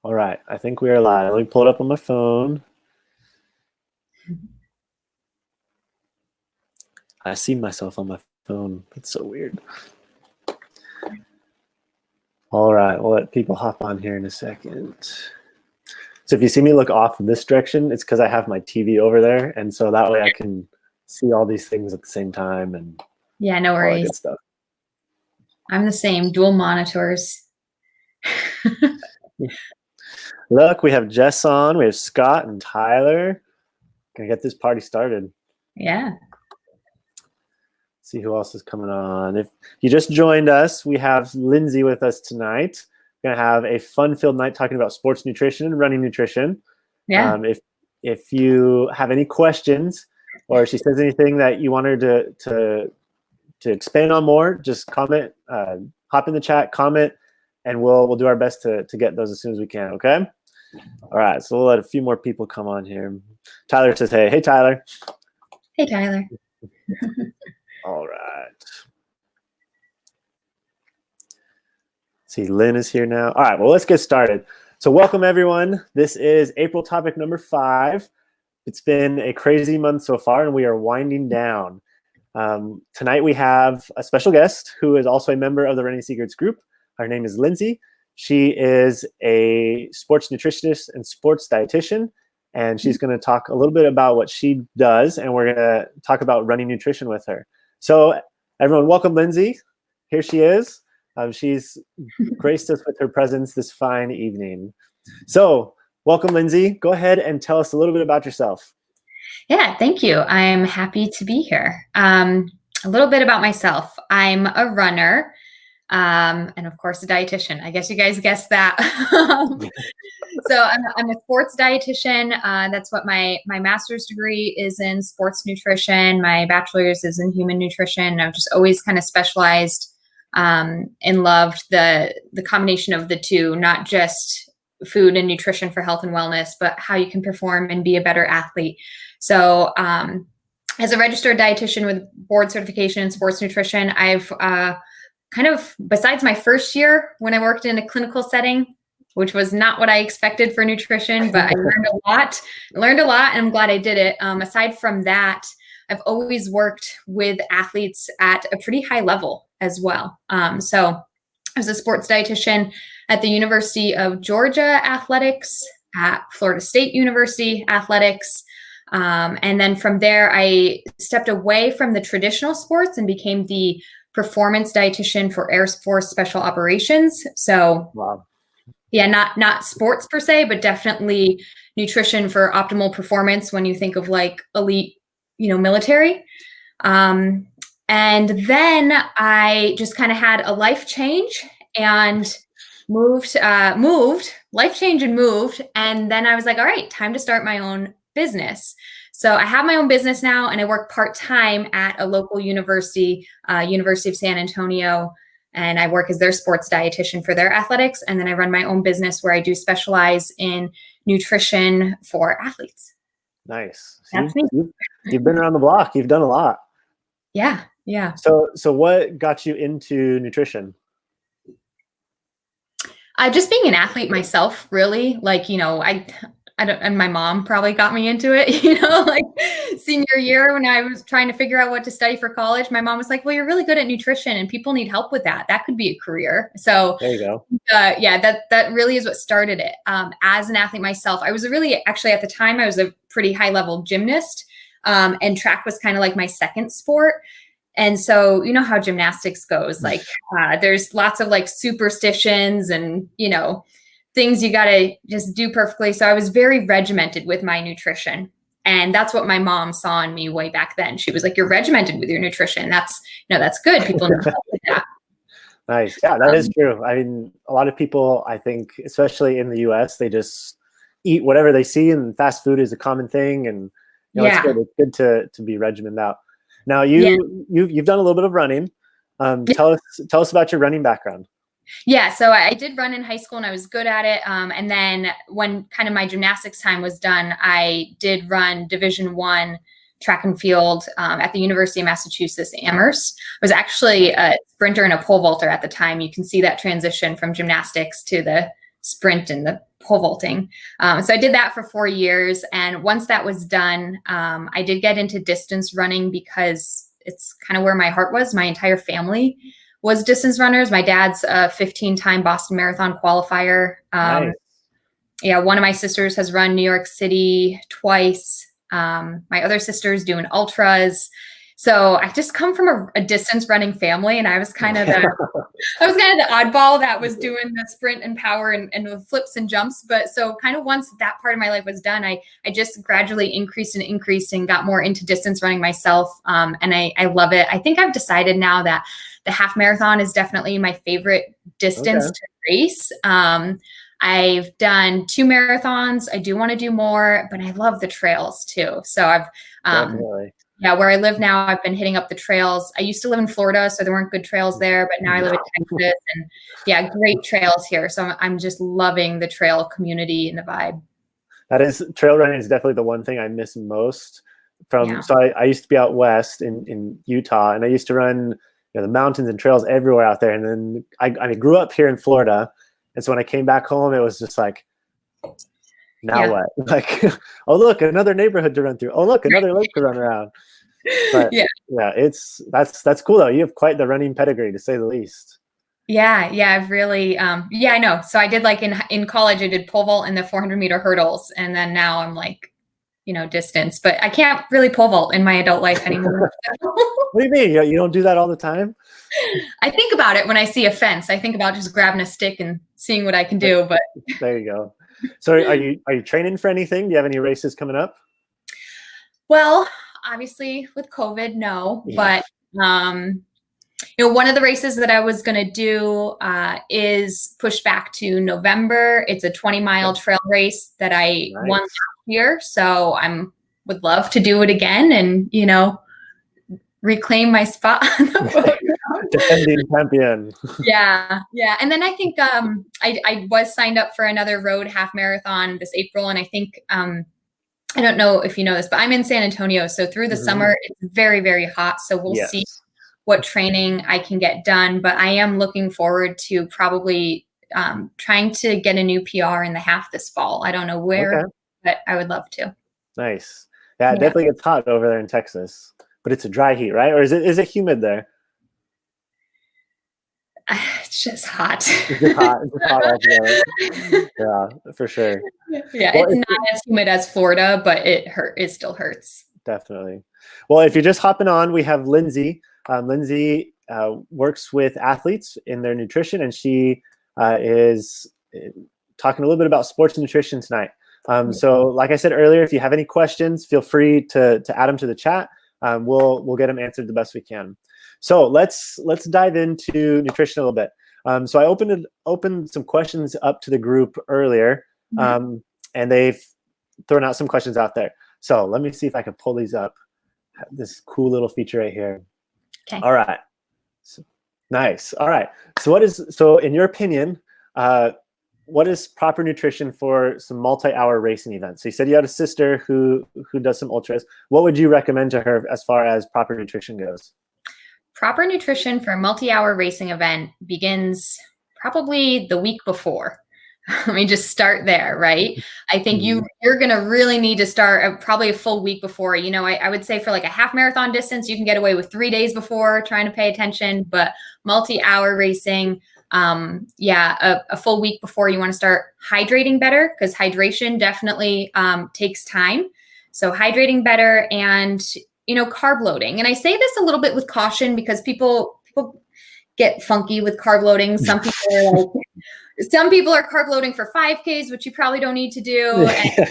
All right, I think we are live. Let me pull it up on my phone. I see myself on my phone. That's so weird. All right, we'll let people hop on here in a second. So if you see me look off in this direction, it's because I have my TV over there, and so that way I can see all these things at the same time and Yeah, no all that worries. good stuff. I'm the same, dual monitors. Look, we have Jess on, we have Scott and Tyler. Gonna get this party started. Yeah. See who else is coming on. If you just joined us, we have Lindsey with us tonight. We're gonna have a fun-filled night talking about sports nutrition and running nutrition. Yeah. If you have any questions or she says anything that you want her to expand on more, just comment, hop in the chat, comment, and we'll do our best to get those as soon as we can. Okay. All right. So we'll let a few more people come on here. Tyler says, "Hey, hey, Tyler." Hey, Tyler. All right. See, Lynn is here now. All right, well, let's get started. So welcome, everyone. This is April topic number 5. It's been a crazy month so far, and we are winding down. Tonight we have a special guest who is also a member of the Running Secrets group. Her name is Lindsey. She is a sports nutritionist and sports dietitian, and she's going to talk a little bit about what she does, and we're going to talk about running nutrition with her. So everyone, welcome Lindsey. Here she is. She's graced us with her presence this fine evening. So welcome, Lindsey. Go ahead and tell us a little bit about yourself. Yeah, thank you. I'm happy to be here. A little bit about myself. I'm a runner, and of course, a dietitian. I guess you guys guessed that. So I'm a sports dietitian. That's what my master's degree is in, sports nutrition. My bachelor's is in human nutrition. I've just always kind of specialized and loved the combination of the two, not just food and nutrition for health and wellness, but how you can perform and be a better athlete. So as a registered dietitian with board certification in sports nutrition, I've kind of, besides my first year when I worked in a clinical setting, which was not what I expected for nutrition, but I learned a lot, and I'm glad I did it. Aside from that, I've always worked with athletes at a pretty high level as well. So I was a sports dietitian at the University of Georgia Athletics, at Florida State University Athletics. And then from there, I stepped away from the traditional sports and became the performance dietitian for Air Force Special Operations. So, wow. Yeah, not sports per se, but definitely nutrition for optimal performance when you think of like elite, military. And then I just kind of had a life change and moved. And then I was like, all right, time to start my own business. So I have my own business now, and I work part-time at a local university, University of San Antonio, and I work as their sports dietitian for their athletics. And then I run my own business where I do specialize in nutrition for athletes. Nice. That's me. You've been around the block. You've done a lot. Yeah. So what got you into nutrition? Just being an athlete myself, really. Like, I don't, and my mom probably got me into it, like senior year when I was trying to figure out what to study for college. My mom was like, well, you're really good at nutrition and people need help with that. That could be a career. So there you go. That really is what started it. As an athlete myself, I was actually at the time, I was a pretty high level gymnast, and track was kind of like my second sport. And so, you know how gymnastics goes, like there's lots of like superstitions and, things you got to just do perfectly. So I was very regimented with my nutrition. And that's what my mom saw in me way back then. She was like, you're regimented with your nutrition. That's good. People need help with that. Nice. Yeah, that is true. I mean, a lot of people, I think, especially in the US, they just eat whatever they see, and fast food is a common thing. And it's good. It's good to be regimented out. Now you've done a little bit of running. Tell us about your running background. Yeah, so I did run in high school and I was good at it. And then when kind of my gymnastics time was done, I did run Division I track and field at the University of Massachusetts Amherst. I was actually a sprinter and a pole vaulter at the time. You can see that transition from gymnastics to the sprint and the pole vaulting. So I did that for 4 years. And once that was done, I did get into distance running because it's kind of where my heart was. My entire family was distance runners. My dad's a 15-time Boston Marathon qualifier. Nice. Yeah, one of my sisters has run New York City twice. My other sister's doing ultras. So I just come from a distance running family, and I was kind of the oddball that was doing the sprint and power and the flips and jumps. But so kind of once that part of my life was done, I just gradually increased and got more into distance running myself. And I love it. I think I've decided now that the half marathon is definitely my favorite distance to race. I've done 2 marathons. I do want to do more, but I love the trails too. So I've, Definitely. yeah, where I live now, I've been hitting up the trails. I used to live in Florida, so there weren't good trails there, but now I live in Texas, and yeah, great trails here. So I'm just loving the trail community and the vibe. That is, trail running is definitely the one thing I miss most from, so I used to be out west in Utah, and I used to run, the mountains and trails everywhere out there. And then I grew up here in Florida. And so when I came back home, it was just like, now what? Like, oh, look, another neighborhood to run through. Oh, look, another lake to run around. But yeah, that's cool though. You have quite the running pedigree, to say the least. Yeah, I've really, I know. So I did like in college, I did pole vault and the 400-meter hurdles. And then now I'm like, distance, but I can't really pole vault in my adult life anymore. What do you mean? You don't do that all the time? I think about it when I see a fence. I think about just grabbing a stick and seeing what I can do, but there you go. So are you training for anything? Do you have any races coming up? Well, obviously with COVID, no, but one of the races that I was going to do is pushed back to November. It's a 20-mile trail race that I won last year. So would love to do it again and, reclaim my spot on the podium. Defending champion. Yeah. And then I think I was signed up for another road half marathon this April. And I think, I don't know if you know this, but I'm in San Antonio. So through the summer, it's very, very hot. So we'll see what training I can get done. But I am looking forward to probably trying to get a new PR in the half this fall. I don't know where, but I would love to. Nice. Yeah, it definitely gets hot over there in Texas. But it's a dry heat, right? Or is it humid there? It's just hot. It's just hot. It's just hot altogether. Yeah, for sure. Yeah, well, it's not as humid as Florida, but it still hurts. Definitely. Well, if you're just hopping on, we have Lindsey. Lindsey works with athletes in their nutrition, and she is talking a little bit about sports nutrition tonight. So like I said earlier, if you have any questions, feel free to add them to the chat. We'll get them answered the best we can. So let's dive into nutrition a little bit. So I opened some questions up to the group earlier, and they've thrown out some questions out there. So let me see if I can pull these up. This cool little feature right here. Okay. All right. So, nice. All right. So in your opinion, what is proper nutrition for some multi-hour racing events? So you said you had a sister who does some ultras. What would you recommend to her as far as proper nutrition goes? Proper nutrition for a multi-hour racing event begins probably the week before. Let me just start there, right? I think you're going to really need to start probably a full week before. I would say for like a half marathon distance, you can get away with 3 days before trying to pay attention, but multi-hour racing, a full week before. You want to start hydrating better, because hydration definitely takes time. So hydrating better and, carb loading. And I say this a little bit with caution because people get funky with carb loading. Some people are carb loading for 5Ks, which you probably don't need to do. And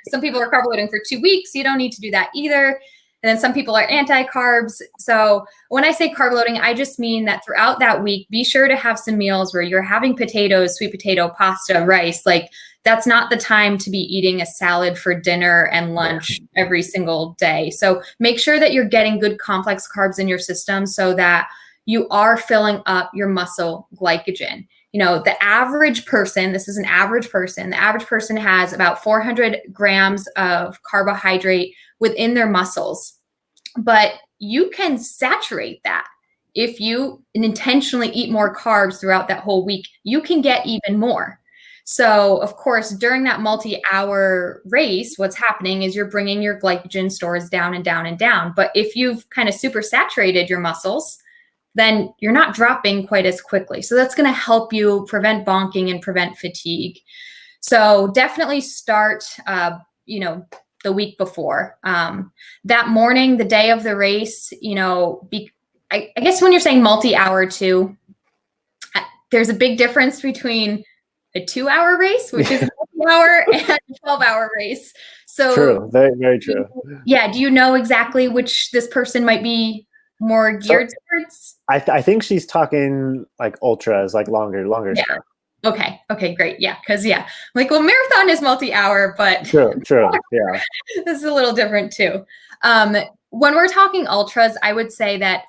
some people are carb loading for 2 weeks. You don't need to do that either. And then some people are anti-carbs. So when I say carb loading, I just mean that throughout that week, be sure to have some meals where you're having potatoes, sweet potato, pasta, rice. Like, that's not the time to be eating a salad for dinner and lunch every single day. So make sure that you're getting good complex carbs in your system so that you are filling up your muscle glycogen. The average person, this is an average person, the average person has about 400 grams of carbohydrate within their muscles. But you can saturate that. If you intentionally eat more carbs throughout that whole week, you can get even more. So, of course, during that multi-hour race, what's happening is you're bringing your glycogen stores down and down and down. But if you've kind of super saturated your muscles, then you're not dropping quite as quickly. So that's going to help you prevent bonking and prevent fatigue. So definitely start, the week before. That morning, the day of the race, I guess when you're saying multi-hour too, there's a big difference between a 2-hour race, which is a multi-hour, and a 12-hour race. So true, very, very true. Yeah. Do you know exactly which this person might be more geared towards? I think she's talking like ultras, like longer Yeah. stuff. Okay, great. Yeah, because marathon is multi-hour, but True, yeah. this is a little different too. When we're talking ultras, I would say that,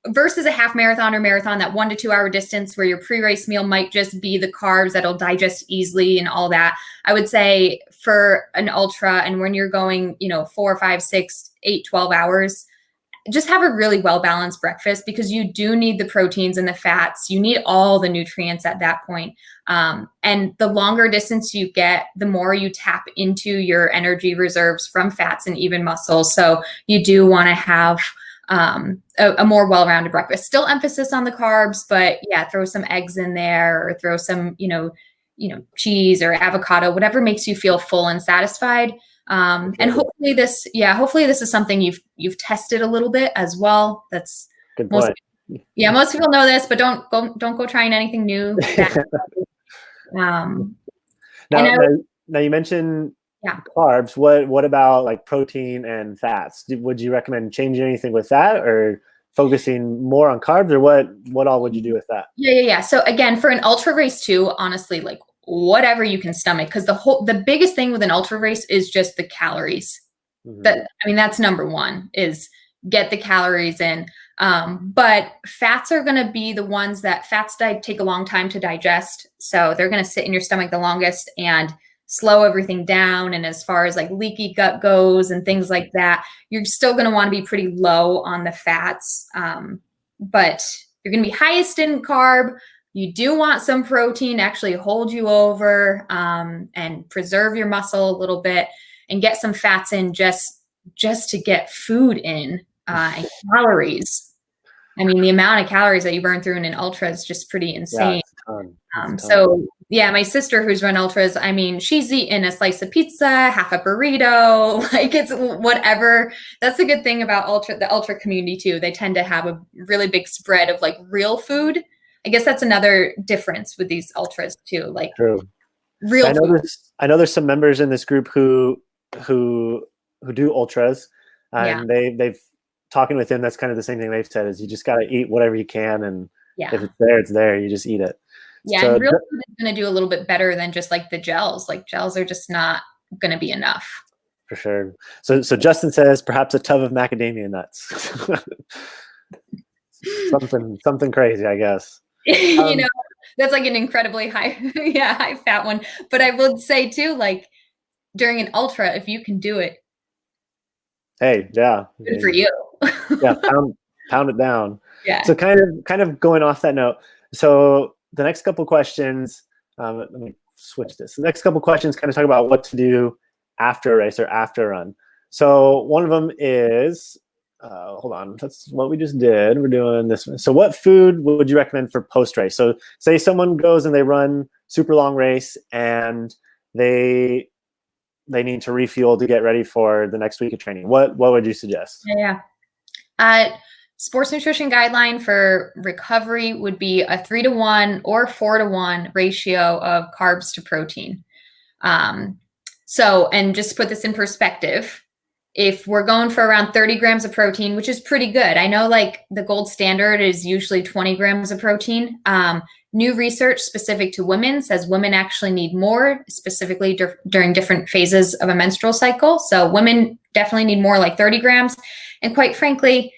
versus a half marathon or marathon, that 1 to 2 hour distance where your pre-race meal might just be the carbs that'll digest easily and all that. I would say for an ultra, and when you're going, 4, 5, 6, 8, 12 hours, just have a really well-balanced breakfast, because you do need the proteins and the fats. You need all the nutrients at that point. And the longer distance you get, the more you tap into your energy reserves from fats and even muscles. So you do want to have a more well-rounded breakfast. Still emphasis on the carbs, but yeah, throw some eggs in there, or throw some, cheese or avocado, whatever makes you feel full and satisfied. And hopefully this is something you've tested a little bit as well. That's good point. Most people know this, but don't go trying anything new. Now you mentioned carbs. What about like protein and fats? Would you recommend changing anything with that, or focusing more on carbs, or what all would you do with that? Yeah. So again, for an ultra race too, honestly, like whatever you can stomach, because the biggest thing with an ultra race is just the calories. Mm-hmm. That's number one, is get the calories in. But fats are going to be the ones that take a long time to digest. So they're going to sit in your stomach the longest and slow everything down. And as far as like leaky gut goes and things like that, you're still going to want to be pretty low on the fats. But you're going to be highest in carb. You do want some protein to actually hold you over, and preserve your muscle a little bit, and get some fats in just to get food in, and calories. The amount of calories that you burn through in an ultra is just pretty insane. Yeah, it's a ton. So yeah, my sister who's run ultras, she's eaten a slice of pizza, half a burrito, like it's whatever. That's a good thing about the ultra community too. They tend to have a really big spread of like real food. I guess that's another difference with these ultras too. Like true. Real food. I know there's some members in this group who do ultras, and they've talking with him. That's kind of the same thing they've said, is you just got to eat whatever you can, and if it's there, it's there. You just eat it. Yeah, so, and real food is going to do a little bit better than just like the gels. Like gels are just not going to be enough. For sure. So Justin says perhaps a tub of macadamia nuts. something crazy, I guess. That's like an incredibly high fat one. But I would say too, like during an ultra, if you can do it, hey, yeah, good for you. Yeah, pound it down. Yeah. So kind of going off that note. So the next couple questions, let me switch this. The next couple questions kind of talk about what to do after a race or after a run. So one of them is, hold on, that's what we just did. We're doing this one. So what food would you recommend for post-race? So say someone goes and they run super long race and they need to refuel to get ready for the next week of training. What would you suggest? Yeah. Sports nutrition guideline for recovery would be a 3-to-1 or 4-to-1 ratio of carbs to protein. So, and just to put this in perspective, if we're going for around 30 grams of protein, which is pretty good. I know like the gold standard is usually 20 grams of protein. New research specific to women says women actually need more, specifically during different phases of a menstrual cycle. So women definitely need more, like 30 grams. And quite frankly,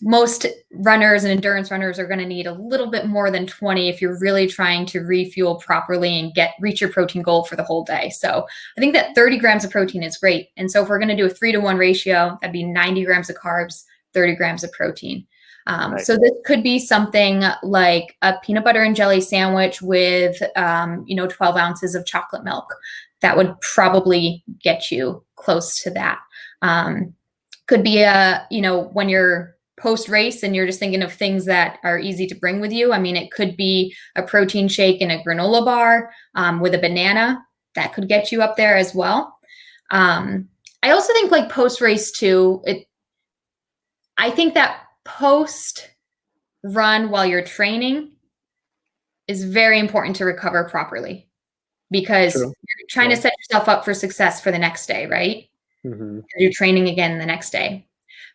most runners and endurance runners are going to need a little bit more than 20 if you're really trying to refuel properly and reach your protein goal for the whole day. So I think that 30 grams of protein is great. And so if we're going to do a 3-to-1 ratio, that'd be 90 grams of carbs, 30 grams of protein. Right. So this could be something like a peanut butter and jelly sandwich with, 12 ounces of chocolate milk. That would probably get you close to that. Could be when you're post race and you're just thinking of things that are easy to bring with you. I mean, it could be a protein shake and a granola bar with a banana. That could get you up there as well. I also think like post race too, I think that post run while you're training is very important to recover properly, because True. you're trying to set yourself up for success for the next day, right? Mm-hmm. You're training again the next day.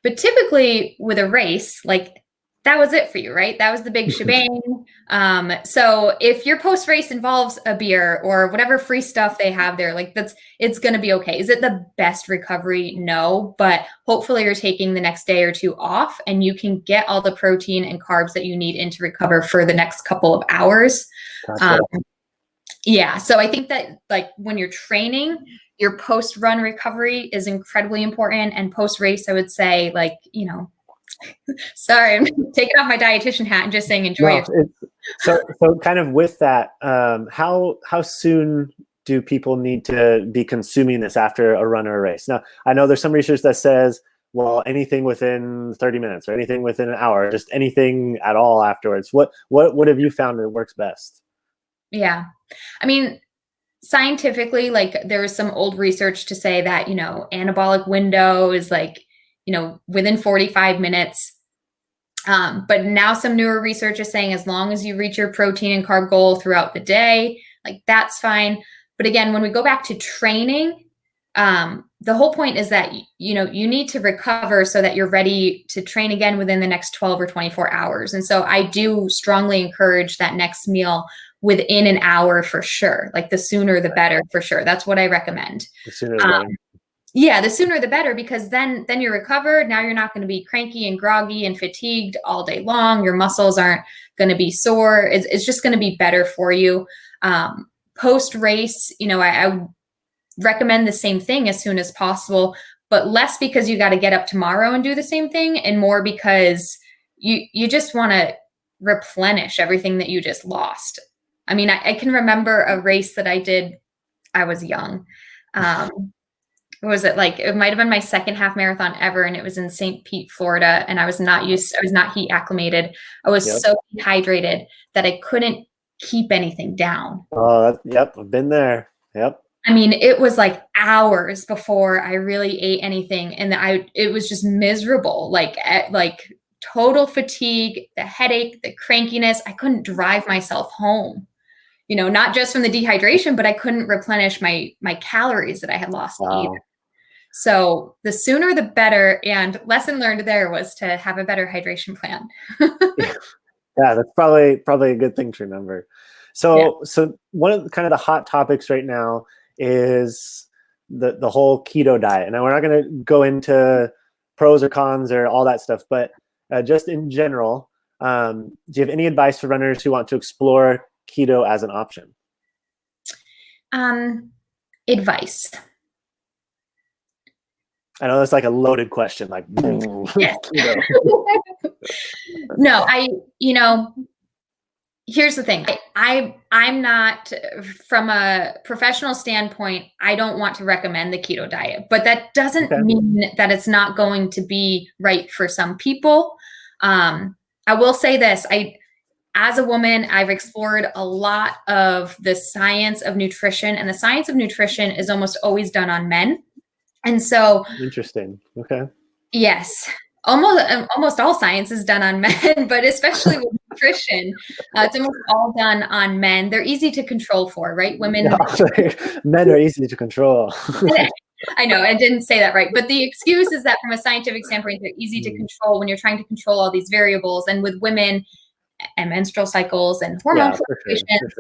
But typically with a race, like that was it for you, right? That was the big shebang. So if your post race involves a beer or whatever free stuff they have there, like it's going to be okay. Is it the best recovery? No, but hopefully you're taking the next day or two off and you can get all the protein and carbs that you need in to recover for the next couple of hours. Gotcha. Yeah. So I think that like when you're training, your post run recovery is incredibly important. And post race, I would say sorry, I'm taking off my dietitian hat and just saying enjoy it. So kind of with that, how soon do people need to be consuming this after a run or a race? Now, I know there's some research that says, well, anything within 30 minutes or anything within an hour, just anything at all afterwards. What have you found that works best? Yeah. I mean, scientifically, like there was some old research to say that, anabolic window is like, within 45 minutes. But now some newer research is saying as long as you reach your protein and carb goal throughout the day, like that's fine. But again, when we go back to training, the whole point is that, you need to recover so that you're ready to train again within the next 12 or 24 hours. And so I do strongly encourage that next meal within an hour for sure. Like the sooner the better for sure. That's what I recommend. The sooner the better. Yeah, the sooner the better, because then you're recovered. Now you're not going to be cranky and groggy and fatigued all day long. Your muscles aren't going to be sore. It's just going to be better for you. Post race, I recommend the same thing as soon as possible, but less because you got to get up tomorrow and do the same thing, and more because you just want to replenish everything that you just lost. I mean, I can remember a race that I did. I was young. Was it like, it might've been my second half marathon ever. And it was in St. Pete, Florida. And I was not heat acclimated. I was so dehydrated that I couldn't keep anything down. Oh, yep. I've been there. Yep. I mean, it was like hours before I really ate anything. And it was just miserable, like total fatigue, the headache, the crankiness. I couldn't drive myself home, not just from the dehydration, but I couldn't replenish my calories that I had lost either. So the sooner the better. And lesson learned there was to have a better hydration plan. Yeah, that's probably a good thing to remember. So one of the hot topics right now is the whole keto diet. And we're not going to go into pros or cons or all that stuff, but just in general, do you have any advice for runners who want to explore keto as an option? Advice. I know that's like a loaded question, like yes. No, here's the thing. I'm not, from a professional standpoint, I don't want to recommend the keto diet, but that doesn't mean that it's not going to be right for some people. I will say this, as a woman, I've explored a lot of the science of nutrition, and the science of nutrition is almost always done on men. And so interesting. Okay. Yes. Almost all science is done on men, but especially with nutrition, it's almost all done on men. They're easy to control for, right? Women. Men are easy to control. I know, I didn't say that right. But the excuse is that from a scientific standpoint, they're easy to control when you're trying to control all these variables. And with women and menstrual cycles and hormone fluctuations,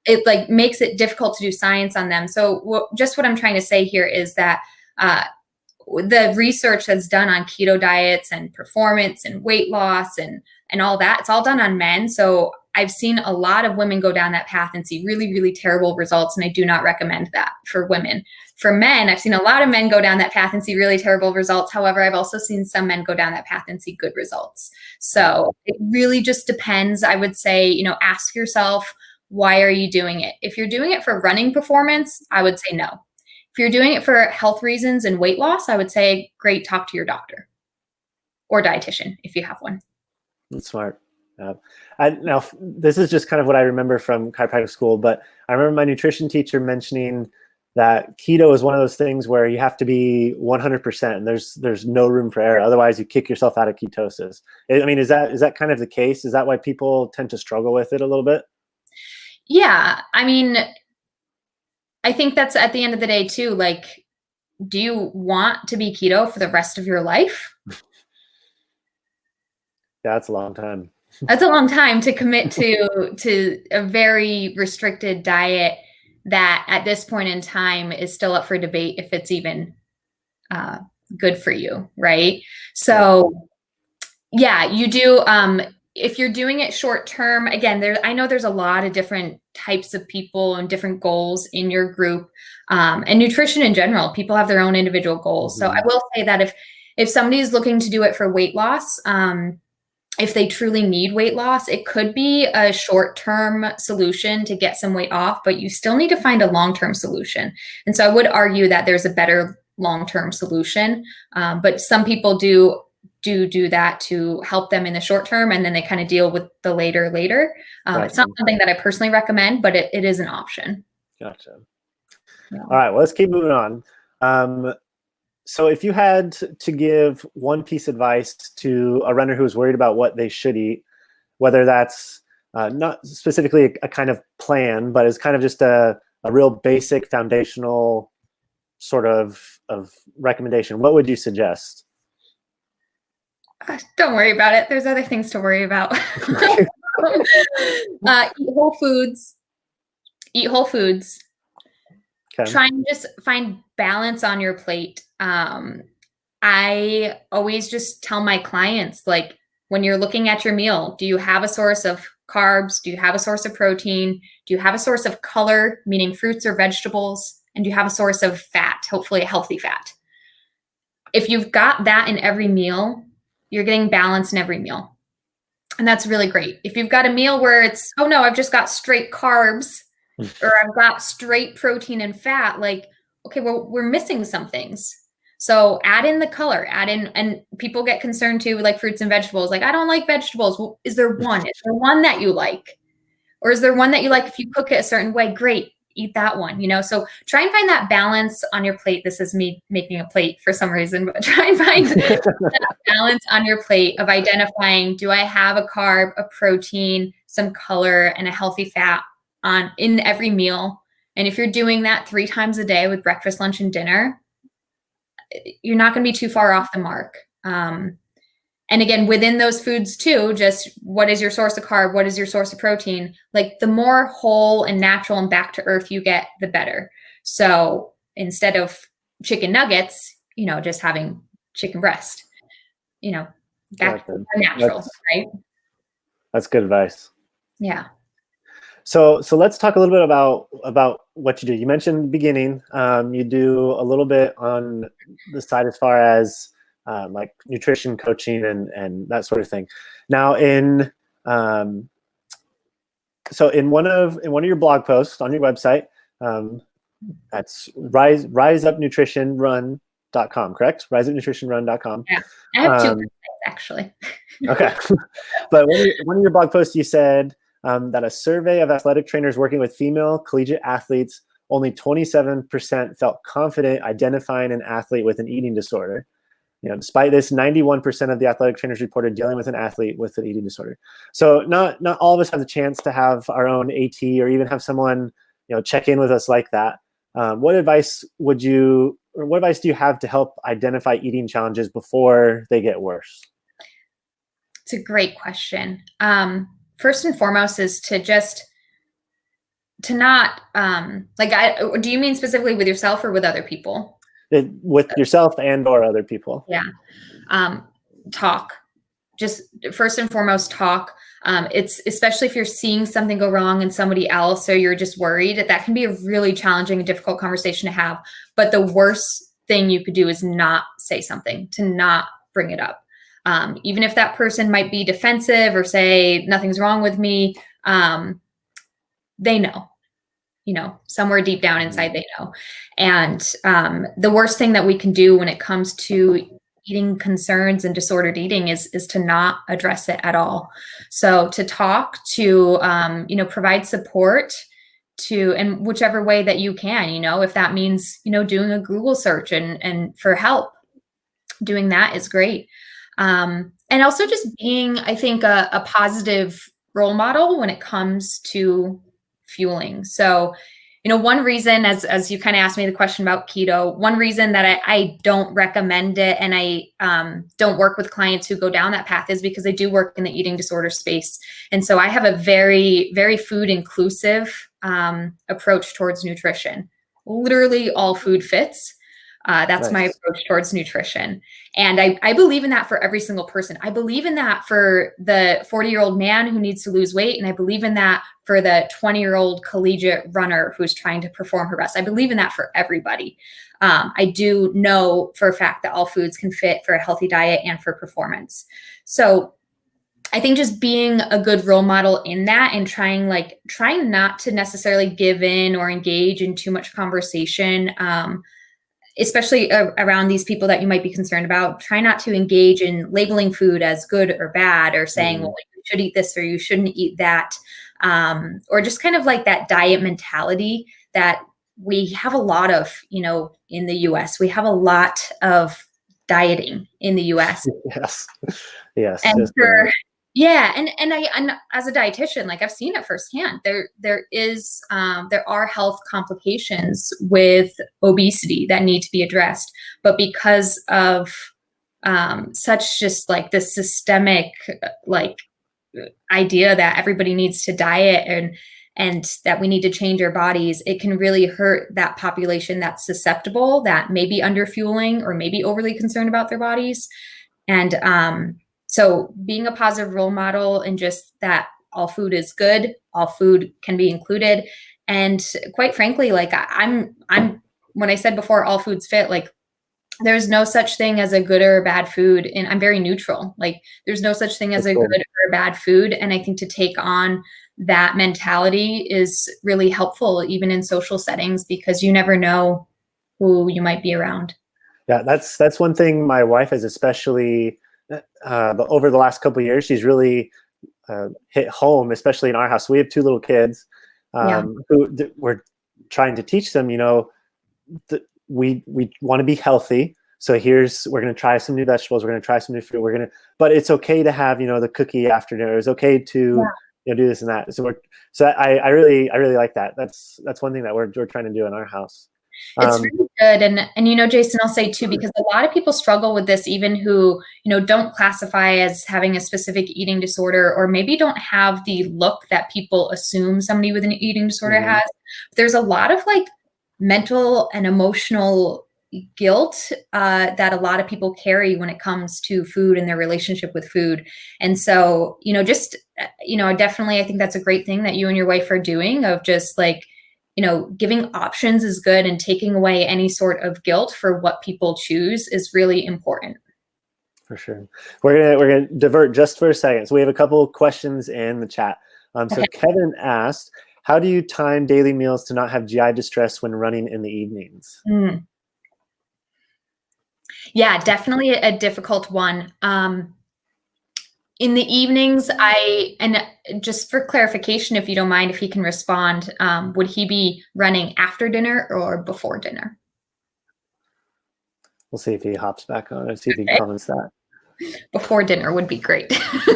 it like makes it difficult to do science on them. So just what I'm trying to say here is that the research that's done on keto diets and performance and weight loss and all that, it's all done on men. So I've seen a lot of women go down that path and see really, really terrible results. And I do not recommend that for women. For men, I've seen a lot of men go down that path and see really terrible results. However, I've also seen some men go down that path and see good results. So it really just depends. I would say, ask yourself, why are you doing it? If you're doing it for running performance, I would say no. If you're doing it for health reasons and weight loss, I would say, great, talk to your doctor or dietitian if you have one. That's smart. Now, this is just kind of what I remember from chiropractic school, but I remember my nutrition teacher mentioning that keto is one of those things where you have to be 100% and there's no room for error. Otherwise, you kick yourself out of ketosis. I mean, is that kind of the case? Is that why people tend to struggle with it a little bit? Yeah. I mean, I think that's at the end of the day too, like, do you want to be keto for the rest of your life? Yeah, that's a long time. That's a long time to commit to a very restricted diet that at this point in time is still up for debate if it's even good for you, right? So yeah, you do. If you're doing it short term, again, I know there's a lot of different types of people and different goals in your group, and nutrition in general. People have their own individual goals. So I will say that if somebody's looking to do it for weight loss, if they truly need weight loss, it could be a short-term solution to get some weight off, but you still need to find a long-term solution. And so I would argue that there's a better long-term solution, but some people do that to help them in the short term, and then they kind of deal with the later. It's not something that I personally recommend, but it is an option. Gotcha. Yeah. All right, well, let's keep moving on. So if you had to give one piece of advice to a runner who's worried about what they should eat, whether that's not specifically a kind of plan, but is kind of just a real basic foundational sort of recommendation, what would you suggest? Don't worry about it. There's other things to worry about. Eat whole foods. Okay. Try and just find balance on your plate. I always just tell my clients, like, when you're looking at your meal, do you have a source of carbs? Do you have a source of protein? Do you have a source of color, meaning fruits or vegetables? And do you have a source of fat, hopefully a healthy fat? If you've got that in every meal, you're getting balance in every meal. And that's really great. If you've got a meal where it's, oh no, I've just got straight carbs or I've got straight protein and fat, like, okay, well, we're missing some things. So add in the color, and people get concerned too, like fruits and vegetables. Like, I don't like vegetables. Well, is there one? Is there one that you like? Or is there one that you like if you cook it a certain way? Great, eat that one, So try and find that balance on your plate. This is me making a plate for some reason, but try and find that balance on your plate of identifying, do I have a carb, a protein, some color, and a healthy fat in every meal? And if you're doing that 3 times a day with breakfast, lunch, and dinner, you're not going to be too far off the mark. And again, within those foods too, just what is your source of carb? What is your source of protein? Like, the more whole and natural and back to earth you get, the better. So instead of chicken nuggets, just having chicken breast, back to natural, right? That's good advice. Yeah. So let's talk a little bit about what you do. You mentioned in the beginning, you do a little bit on the side as far as like nutrition coaching and that sort of thing. Now, in one of your blog posts on your website, that's riseupnutritionrun.com, correct? riseupnutritionrun.com. Yeah, I have 2 websites actually. Okay, but one of your blog posts, you said that a survey of athletic trainers working with female collegiate athletes, only 27% felt confident identifying an athlete with an eating disorder. Despite this, 91% of the athletic trainers reported dealing with an athlete with an eating disorder. So not all of us have the chance to have our own AT or even have someone, check in with us like that. What advice do you have to help identify eating challenges before they get worse? It's a great question. First and foremost is to not, do you mean specifically with yourself or with other people? With yourself and or other people. Yeah. Talk. Just first and foremost, talk. It's especially if you're seeing something go wrong in somebody else, or you're just worried, that can be a really challenging and difficult conversation to have. But the worst thing you could do is not say something, to not bring it up. Even if that person might be defensive or say nothing's wrong with me, they know. Somewhere deep down inside, they know. And the worst thing that we can do when it comes to eating concerns and disordered eating is to not address it at all. So to talk, to, provide support in whichever way that you can, if that means, doing a Google search and for help, doing that is great. And also just being, I think, a positive role model when it comes to fueling. So, one reason, as you kind of asked me the question about keto, one reason that I don't recommend it, and I don't work with clients who go down that path, is because I do work in the eating disorder space. And so I have a very, very food inclusive approach towards nutrition. Literally all food fits. That's my approach towards nutrition. And I believe in that for every single person. I believe in that for the 40-year-old man who needs to lose weight. And I believe in that for the 20-year-old collegiate runner who's trying to perform her best. I believe in that for everybody. I do know for a fact that all foods can fit for a healthy diet and for performance. So I think just being a good role model in that, and trying not to necessarily give in or engage in too much conversation, especially around these people that you might be concerned about. Try not to engage in labeling food as good or bad, or saying, well, you should eat this or you shouldn't eat that. Or just kind of like that diet mentality that we have a lot of, in the US. We have a lot of dieting in the US. Yes. Yes. And and as a dietitian, I've seen it firsthand. There are health complications with obesity that need to be addressed, but because of such just the systemic idea that everybody needs to diet and that we need to change our bodies, it can really hurt that population that's susceptible, that may be under fueling or maybe overly concerned about their bodies. And so being a positive role model, and just that all food is good, all food can be included. And quite frankly, I'm when I said before, all foods fit, there's no such thing as a good or a bad food. And I'm very neutral. There's no such thing as a good or a bad food. And I think to take on that mentality is really helpful, even in social settings, because you never know who you might be around. Yeah, that's one thing my wife has especially, but over the last couple of years, she's really hit home, especially in our house. We have two little kids who we're trying to teach them, we want to be healthy. So we're going to try some new vegetables. We're going to try some new fruit. But it's okay to have, the cookie after dinner. It's okay to, do this and that. So I really like that. That's one thing that we're trying to do in our house. It's really good. And Jason, I'll say too, because a lot of people struggle with this, even who, don't classify as having a specific eating disorder, or maybe don't have the look that people assume somebody with an eating disorder has. There's a lot of mental and emotional guilt that a lot of people carry when it comes to food and their relationship with food. And so, definitely, I think that's a great thing that you and your wife are doing, of just giving options is good, and taking away any sort of guilt for what people choose is really important. For sure. We're gonna divert just for a second. So we have a couple of questions in the chat. So Kevin asked, how do you time daily meals to not have GI distress when running in the evenings? Yeah, definitely a difficult one. In the evenings, and just for clarification, if you don't mind, if he can respond, would he be running after dinner or before dinner? We'll see if he hops back on and see if he comments that. Before dinner would be great. All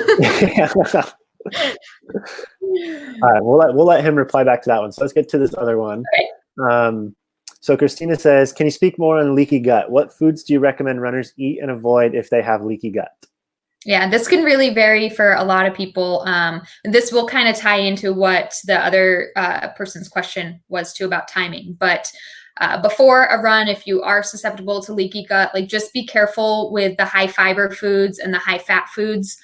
right, we'll let him reply back to that one. So let's get to this other one. Okay. So Christina says, can you speak more on leaky gut? What foods do you recommend runners eat and avoid if they have leaky gut? Yeah, this can really vary for a lot of people. This will kind of tie into what the other person's question was too about timing. But before a run, if you are susceptible to leaky gut, just be careful with the high fiber foods and the high fat foods.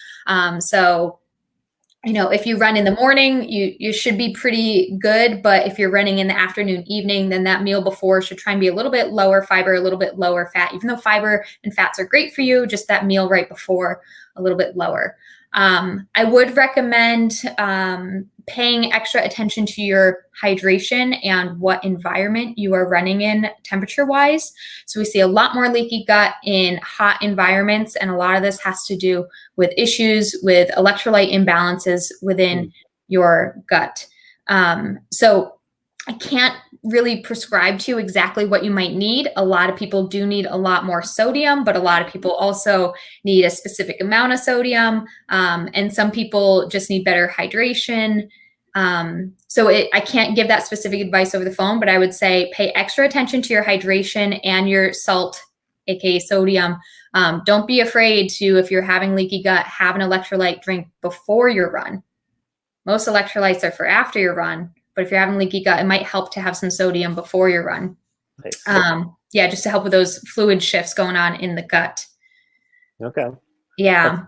So if you run in the morning, you should be pretty good. But if you're running in the afternoon, evening, then that meal before should try and be a little bit lower fiber, a little bit lower fat, even though fiber and fats are great for you, just that meal right before a little bit lower. I would recommend paying extra attention to your hydration and what environment you are running in temperature-wise. So we see a lot more leaky gut in hot environments, and a lot of this has to do with issues with electrolyte imbalances within your gut. So I can't really prescribe to you exactly what you might need. A lot of people do need a lot more sodium, but a lot of people also need a specific amount of sodium. And some people just need better hydration. I can't give that specific advice over the phone, but I would say pay extra attention to your hydration and your salt, aka sodium. Don't be afraid to, if you're having leaky gut, have an electrolyte drink before your run. Most electrolytes are for after your run. But if you're having leaky gut, it might help to have some sodium before your run. Nice. Just to help with those fluid shifts going on in the gut. Okay. Yeah. That's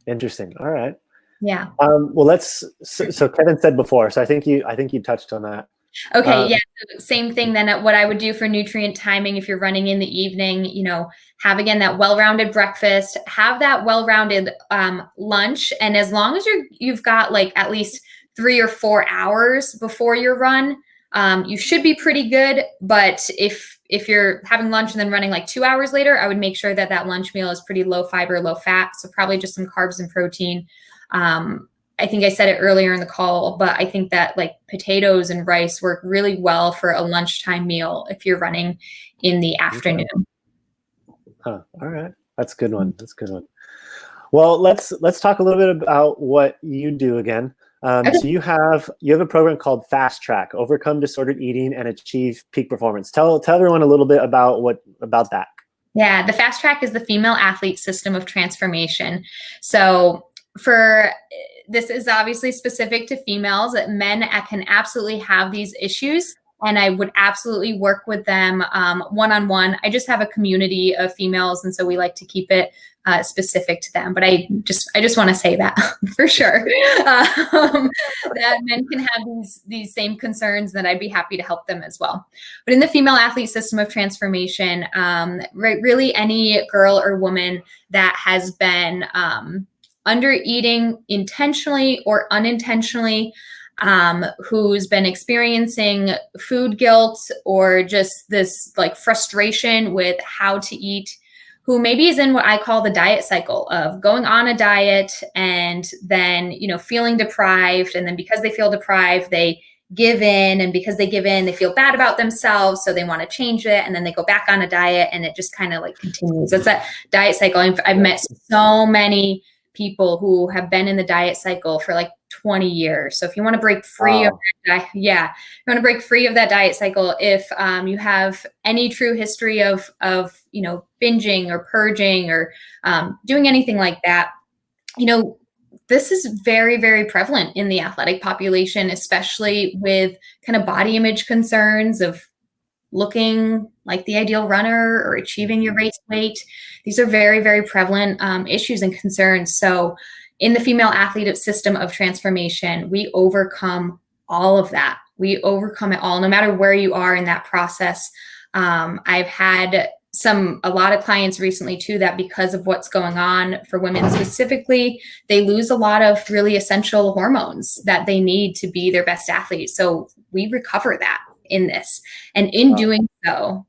interesting. All right. Yeah. Well, so Kevin said before, so I think you touched on that. Okay. Yeah. Same thing then. What I would do for nutrient timing, if you're running in the evening, have again that well-rounded breakfast, have that well-rounded lunch, and as long as you've got like at least 3 or 4 hours before your run, you should be pretty good. But if you're having lunch and then running like 2 hours later, I would make sure that that lunch meal is pretty low fiber, low fat. So probably just some carbs and protein. I think I said it earlier in the call, but I think that like potatoes and rice work really well for a lunchtime meal if you're running in the afternoon. Huh. All right. That's a good one. Well, let's talk a little bit about what you do again. Okay. So you have a program called Fast Track: Overcome Disordered Eating and Achieve Peak Performance. Tell everyone a little bit about that. Yeah, the Fast Track is the female athlete system of transformation. So this is obviously specific to females. Men can absolutely have these issues, and I would absolutely work with them one-on-one. I just have a community of females, and so we like to keep it specific to them. But I just want to say that for sure, that men can have these same concerns, that I'd be happy to help them as well. But in the female athlete system of transformation, really any girl or woman that has been under eating intentionally or unintentionally, who's been experiencing food guilt or just this like frustration with how to eat, who maybe is in what I call the diet cycle of going on a diet and then, feeling deprived. And then because they feel deprived, they give in. And because they give in, they feel bad about themselves. So they want to change it. And then they go back on a diet, and it just kind of like continues. It's that diet cycle. I've met so many people who have been in the diet cycle for like 20 years. So if you want to break free of that, you want to break free of that diet cycle. If you have any true history of binging or purging or doing anything like that, this is very, very prevalent in the athletic population, especially with kind of body image concerns of looking like the ideal runner or achieving your race weight. These are very, very prevalent issues and concerns. So in the female athlete system of transformation, we overcome all of that. We overcome it all, no matter where you are in that process. I've had a lot of clients recently too, that because of what's going on for women specifically, they lose a lot of really essential hormones that they need to be their best athlete. So we recover that in this. And in doing so,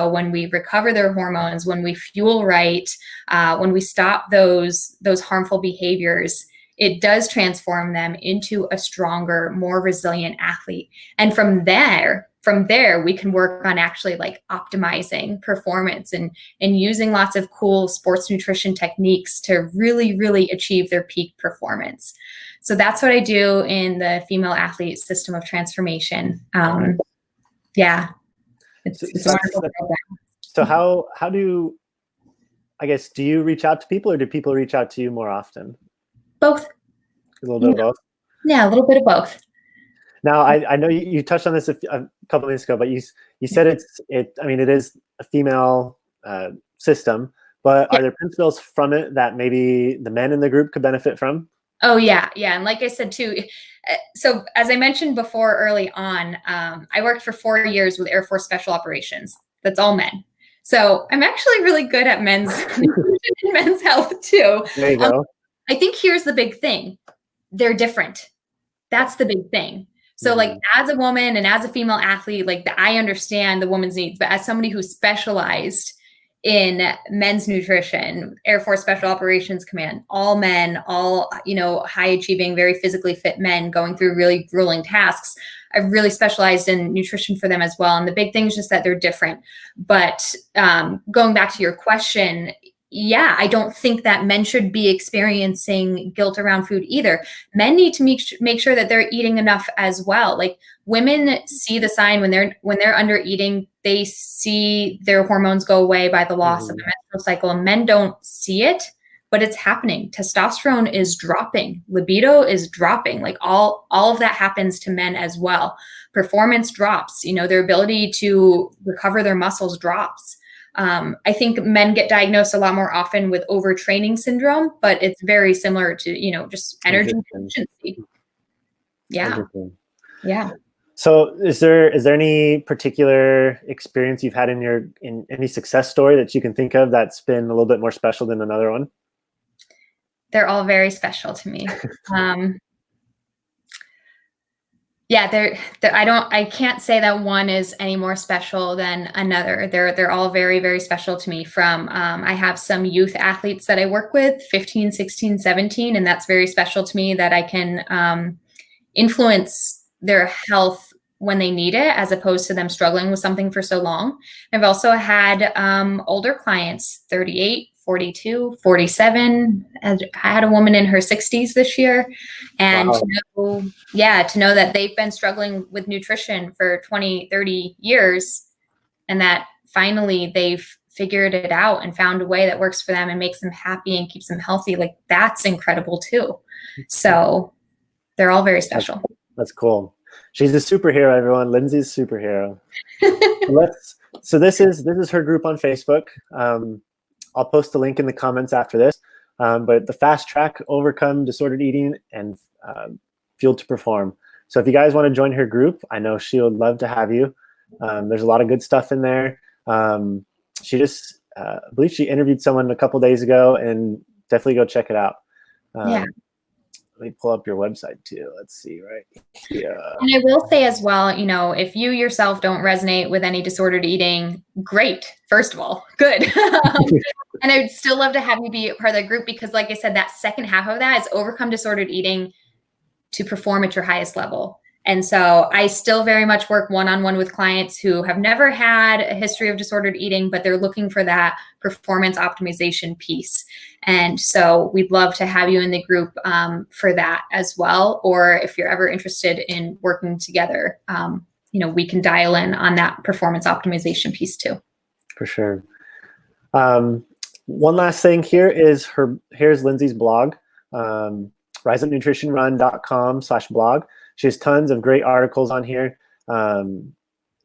when we recover their hormones, when we fuel right, when we stop those harmful behaviors, it does transform them into a stronger, more resilient athlete. And from there, we can work on actually like optimizing performance and using lots of cool sports nutrition techniques to really, really achieve their peak performance. So that's what I do in the female athlete system of transformation. It's a wonderful program. So how do you reach out to people, or do people reach out to you more often? Both. A little bit of both? Yeah, a little bit of both. Now, I know you touched on this a couple minutes ago, but you said it is a female system, but are there principles from it that maybe the men in the group could benefit from? Oh yeah, yeah. And like I said too, so as I mentioned before early on, I worked for 4 years with Air Force Special Operations. That's all men. So I'm actually really good at men's nutrition and men's health too. There you go. I think here's the big thing. They're different. That's the big thing. So like as a woman and as a female athlete, like I understand the woman's needs, but as somebody who specialized in men's nutrition, Air Force Special Operations Command, all men, all, high achieving, very physically fit men going through really grueling tasks. I've really specialized in nutrition for them as well. And the big thing is just that they're different. But going back to your question, yeah, I don't think that men should be experiencing guilt around food either. Men need to make sure that they're eating enough as well. Like women see the sign when they're under eating, they see their hormones go away by the loss of the menstrual cycle, and men don't see it, but it's happening. Testosterone is dropping, libido is dropping. Like all of that happens to men as well. Performance drops, their ability to recover their muscles drops. I think men get diagnosed a lot more often with overtraining syndrome, but it's very similar to, just energy deficiency. Yeah. Yeah. So is there any particular experience you've had in any success story that you can think of that's been a little bit more special than another one? They're all very special to me. Yeah, I can't say that one is any more special than another. They're all very, very special to me. I have some youth athletes that I work with, 15, 16, 17, and that's very special to me that I can influence their health when they need it, as opposed to them struggling with something for so long. I've also had older clients, 38, 42, 47. I had a woman in her 60s this year. And Wow. to know that they've been struggling with nutrition for 20, 30 years, and that finally they've figured it out and found a way that works for them and makes them happy and keeps them healthy, like that's incredible too. So they're all very special. That's cool. She's a superhero, everyone. Lindsey's a superhero. So this is her group on Facebook. I'll post a link in the comments after this. But the Fast Track, Overcome Disordered Eating, and Fueled to Perform. So if you guys want to join her group, I know she would love to have you. There's a lot of good stuff in there. She just, I believe she interviewed someone a couple days ago, and definitely go check it out. Yeah. Let me pull up your website too. Let's see, right here. And I will say as well, if you yourself don't resonate with any disordered eating, great. First of all, good. And I'd still love to have you be part of the group, because like I said, that second half of that is overcome disordered eating to perform at your highest level. And so I still very much work one-on-one with clients who have never had a history of disordered eating, but they're looking for that performance optimization piece. And so we'd love to have you in the group for that as well. Or if you're ever interested in working together, we can dial in on that performance optimization piece too. For sure. One last thing here is here's Lindsey's blog, riseupnutritionrun.com/blog. She has tons of great articles on here,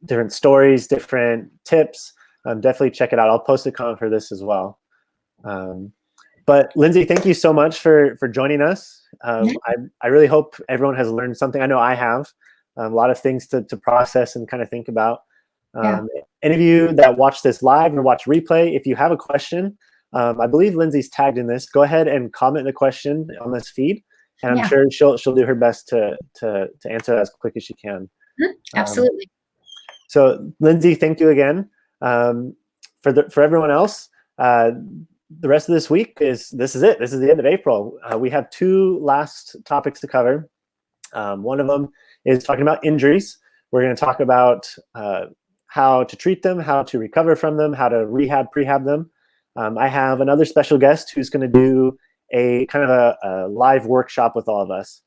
different stories, different tips. Definitely check it out. I'll post a comment for this as well. But Lindsey, thank you so much for joining us. I really hope everyone has learned something. I know I have a lot of things to process and kind of think about. Any of you that watch this live or watch replay, if you have a question, I believe Lindsey's tagged in this. Go ahead and comment the question on this feed, and I'm sure she'll do her best to answer as quick as she can. Absolutely. So Lindsey, thank you again. For everyone else, the rest of this week this is it. This is the end of April. We have two last topics to cover. One of them is talking about injuries. We're going to talk about how to treat them, how to recover from them, how to prehab them. I have another special guest who's going to do a kind of a live workshop with all of us.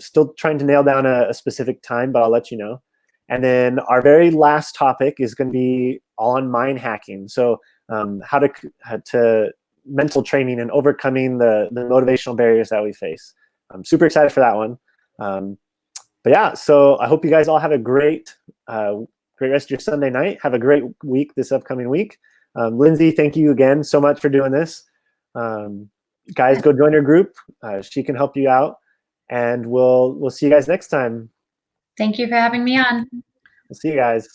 Still trying to nail down a specific time, but I'll let you know. And then our very last topic is going to be all on mind hacking. So how to mental training and overcoming the motivational barriers that we face. I'm super excited for that one. But yeah, so I hope you guys all have a great rest of your Sunday night. Have a great week this upcoming week. Lindsey, thank you again so much for doing this. guys, go join her group. She can help you out, and we'll see you guys next time. Thank you for having me on. We'll see you guys.